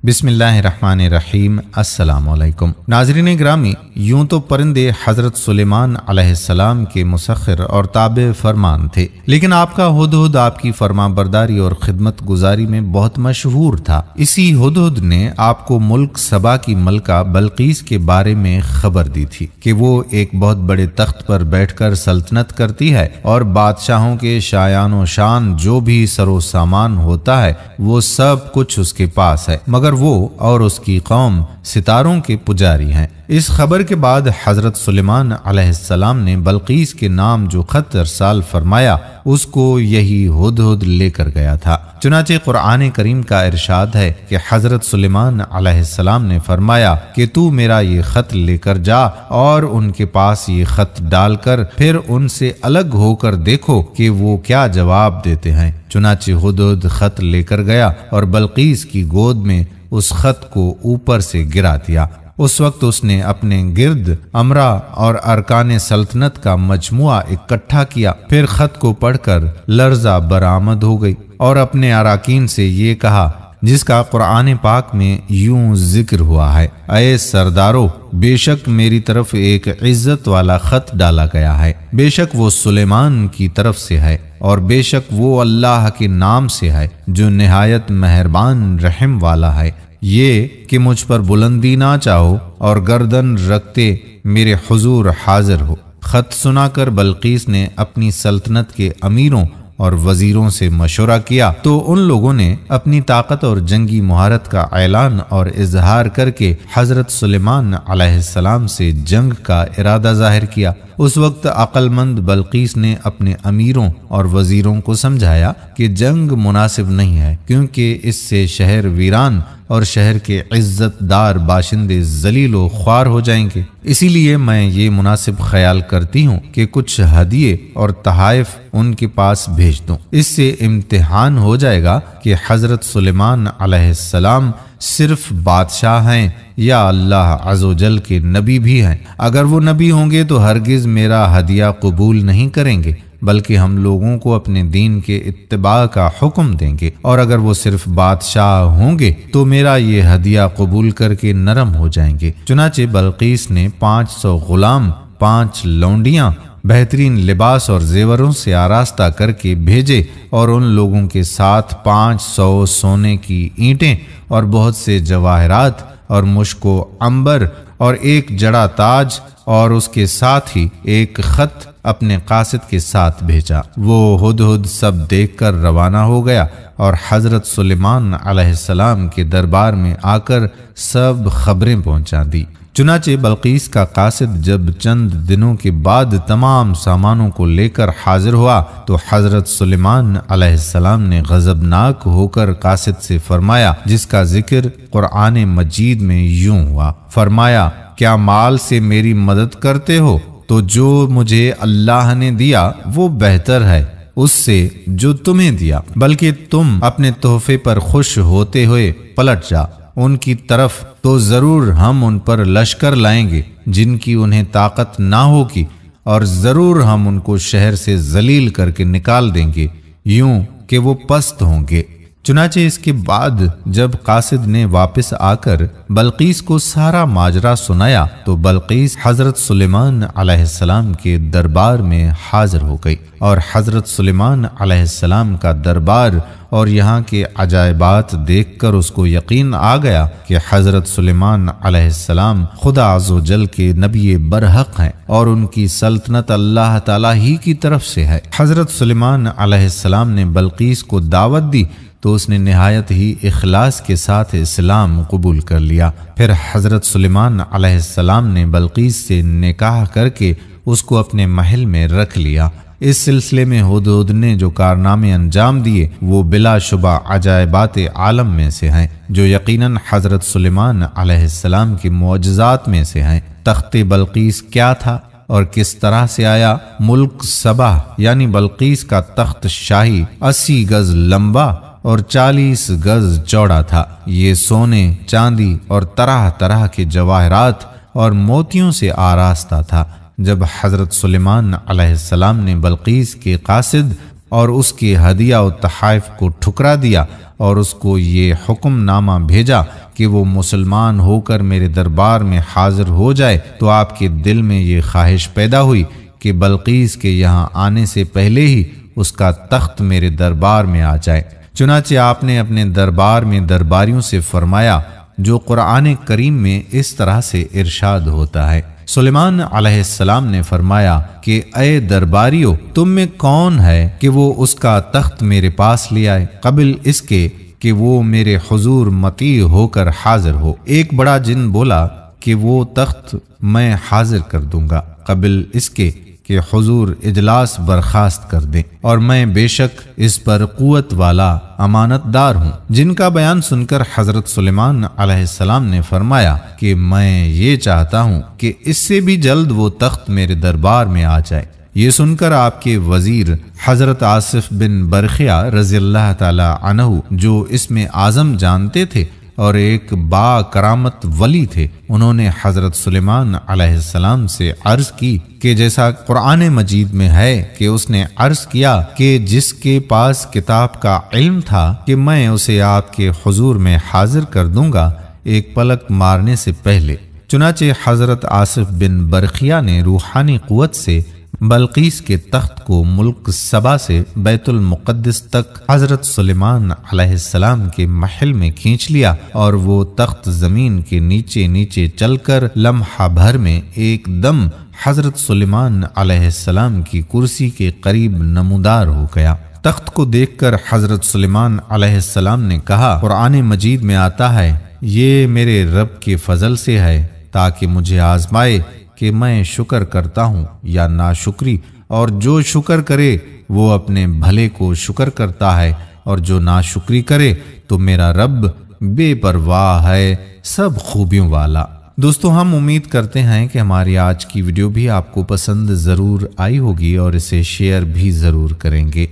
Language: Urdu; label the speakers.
Speaker 1: بسم اللہ الرحمن الرحیم۔ السلام علیکم ناظرین گرامی، یوں تو پرندے حضرت سلیمان علیہ السلام کے مسخر اور تابع فرمان تھے، لیکن آپ کا ہدہد آپ کی فرما برداری اور خدمت گزاری میں بہت مشہور تھا۔ اسی ہدہد نے آپ کو ملک سبا کی ملکہ بلقیس کے بارے میں خبر دی تھی کہ وہ ایک بہت بڑے تخت پر بیٹھ کر سلطنت کرتی ہے اور بادشاہوں کے شایان و شان جو بھی سر و سامان ہوتا ہے وہ سب کچھ اس کے پاس ہے، مگر وہ اور اس کی قوم ستاروں کے پجاری ہیں۔ اس خبر کے بعد حضرت سلیمان علیہ السلام نے بلقیس کے نام جو خط ارسال فرمایا اس کو یہی ہدہد لے کر گیا تھا۔ چنانچہ قرآن کریم کا ارشاد ہے کہ حضرت سلیمان علیہ السلام نے فرمایا کہ تو میرا یہ خط لے کر جا اور ان کے پاس یہ خط ڈال کر پھر ان سے الگ ہو کر دیکھو کہ وہ کیا جواب دیتے ہیں۔ چنانچہ ہدہد خط لے کر گیا اور بلقیس کی گود میں اس خط کو اوپر سے گرا دیا۔ اس وقت اس نے اپنے گرد امرا اور ارکان سلطنت کا مجموعہ اکٹھا کیا، پھر خط کو پڑھ کر لرزہ برآمد ہو گئی اور اپنے اراکین سے یہ کہا جس کا قرآن پاک میں یوں ذکر ہوا ہے: اے سردارو، بے شک میری طرف ایک عزت والا خط ڈالا گیا ہے، بے شک وہ سلیمان کی طرف سے ہے اور بے شک وہ اللہ کے نام سے ہے جو نہایت مہربان رحم والا ہے۔ یہ کہ مجھ پر بلندی نہ چاہو اور گردن رکھتے میرے حضور حاضر ہو۔ خط سنا کر بلقیس نے اپنی سلطنت کے امیروں اور وزیروں سے مشورہ کیا تو ان لوگوں نے اپنی طاقت اور جنگی مہارت کا اعلان اور اظہار کر کے حضرت سلیمان علیہ السلام سے جنگ کا ارادہ ظاہر کیا۔ اس وقت عقل مند بلقیس نے اپنے امیروں اور وزیروں کو سمجھایا کہ جنگ مناسب نہیں ہے، کیونکہ اس سے شہر ویران اور شہر کے عزت دار باشندے ذلیل و خوار ہو جائیں گے۔ اسی لیے میں یہ مناسب خیال کرتی ہوں کہ کچھ ہدیے اور تحائف ان کے پاس بھیج دوں۔ اس سے امتحان ہو جائے گا کہ حضرت سلیمان علیہ السلام صرف بادشاہ ہیں یا اللہ عز و جل کے نبی بھی ہیں۔ اگر وہ نبی ہوں گے تو ہرگز میرا ہدیہ قبول نہیں کریں گے، بلکہ ہم لوگوں کو اپنے دین کے اتباع کا حکم دیں گے، اور اگر وہ صرف بادشاہ ہوں گے تو میرا یہ ہدیہ قبول کر کے نرم ہو جائیں گے۔ چنانچہ بلقیس نے 500 غلام، 5 لونڈیاں بہترین لباس اور زیوروں سے آراستہ کر کے بھیجے اور ان لوگوں کے ساتھ 500 سونے کی اینٹیں اور بہت سے جواہرات اور مشک و عنبر اور ایک جڑا تاج اور اس کے ساتھ ہی ایک خط اپنے قاصد کے ساتھ بھیجا۔ وہ ہدہد سب دیکھ کر روانہ ہو گیا اور حضرت سلیمان علیہ السلام کے دربار میں آ کر سب خبریں پہنچا دی۔ چنانچہ بلقیس کا قاصد جب چند دنوں کے بعد تمام سامانوں کو لے کر حاضر ہوا تو حضرت سلیمان علیہ السلام نے غضبناک ہو کر قاصد سے فرمایا، جس کا ذکر قرآن مجید میں یوں ہوا، فرمایا: کیا مال سے میری مدد کرتے ہو تو جو مجھے اللہ نے دیا وہ بہتر ہے اس سے جو تمہیں دیا، بلکہ تم اپنے تحفے پر خوش ہوتے ہوئے پلٹ جا ان کی طرف تو ضرور ہم ان پر لشکر لائیں گے جن کی انہیں طاقت نہ ہوگی، اور ضرور ہم ان کو شہر سے ذلیل کر کے نکال دیں گے یوں کہ وہ پست ہوں گے۔ چنانچہ اس کے بعد جب قاصد نے واپس آ کر بلقیس کو سارا ماجرا سنایا تو بلقیس حضرت سلیمان علیہ السلام کے دربار میں حاضر ہو گئی، اور حضرت سلیمان علیہ السلام کا دربار اور یہاں کے عجائبات دیکھ کر اس کو یقین آ گیا کہ حضرت سلیمان علیہ السلام خدا عز و جل کے نبی برحق ہیں اور ان کی سلطنت اللہ تعالیٰ ہی کی طرف سے ہے۔ حضرت سلیمان علیہ السلام نے بلقیس کو دعوت دی تو اس نے نہایت ہی اخلاص کے ساتھ اسلام قبول کر لیا۔ پھر حضرت سلیمان علیہ السلام نے بلقیس سے نکاح کر کے اس کو اپنے محل میں رکھ لیا۔ اس سلسلے میں ہدہد نے جو کارنامے انجام دیے وہ بلا شبہ عجائبات عالم میں سے ہیں، جو یقیناً حضرت سلیمان علیہ السلام کے معجزات میں سے ہیں۔ تخت بلقیس کیا تھا اور کس طرح سے آیا؟ ملک سبا یعنی بلقیس کا تخت شاہی 80 گز لمبا اور 40 گز چوڑا تھا۔ یہ سونے، چاندی اور طرح طرح کے جواہرات اور موتیوں سے آراستہ تھا۔ جب حضرت سلیمان علیہ السلام نے بلقیس کے قاصد اور اس کے ہدیہ و تحائف کو ٹھکرا دیا اور اس کو یہ حکم نامہ بھیجا کہ وہ مسلمان ہو کر میرے دربار میں حاضر ہو جائے تو آپ کے دل میں یہ خواہش پیدا ہوئی کہ بلقیس کے یہاں آنے سے پہلے ہی اس کا تخت میرے دربار میں آ جائے۔ چنانچہ آپ نے اپنے دربار میں درباریوں سے فرمایا جو قرآن کریم میں اس طرح سے ارشاد ہوتا ہے۔ سلیمان علیہ السلام نے فرمایا کہ اے درباریو، تم میں کون ہے کہ وہ اس کا تخت میرے پاس لے آئے قبل اس کے کہ وہ میرے حضور مطیع ہو کر حاضر ہو۔ ایک بڑا جن بولا کہ وہ تخت میں حاضر کر دوں گا قبل اس کے کہ حضور اجلاس برخاست کر دیں، اور میں بے شک اس پر قوت والا امانت دار ہوں۔ جن کا بیان سن کر حضرت سلیمان علیہ السلام نے فرمایا کہ میں یہ چاہتا ہوں کہ اس سے بھی جلد وہ تخت میرے دربار میں آ جائے۔ یہ سن کر آپ کے وزیر حضرت آصف بن برخیہ رضی اللہ تعالی عنہ، جو اس میں اعظم جانتے تھے اور ایک با کرامت ولی تھے، انہوں نے حضرت سلیمان علیہ السلام سے عرض کی کہ جیسا قرآن مجید میں ہے کہ اس نے عرض کیا کہ جس کے پاس کتاب کا علم تھا کہ میں اسے آپ کے حضور میں حاضر کر دوں گا ایک پلک مارنے سے پہلے۔ چنانچہ حضرت آصف بن برخیہ نے روحانی قوت سے بلقیس کے تخت کو ملک سبا سے بیت المقدس تک حضرت سلیمان علیہ السلام کے محل میں کھینچ لیا، اور وہ تخت زمین کے نیچے نیچے چل کر لمحہ بھر میں ایک دم حضرت سلیمان علیہ السلام کی کرسی کے قریب نمودار ہو گیا۔ تخت کو دیکھ کر حضرت سلیمان علیہ السلام نے کہا، قرآن مجید میں آتا ہے یہ میرے رب کے فضل سے ہے تاکہ مجھے آزمائے کہ میں شکر کرتا ہوں یا ناشکری، اور جو شکر کرے وہ اپنے بھلے کو شکر کرتا ہے، اور جو ناشکری کرے تو میرا رب بے پرواہ ہے، سب خوبیوں والا۔ دوستو، ہم امید کرتے ہیں کہ ہماری آج کی ویڈیو بھی آپ کو پسند ضرور آئی ہوگی اور اسے شیئر بھی ضرور کریں گے۔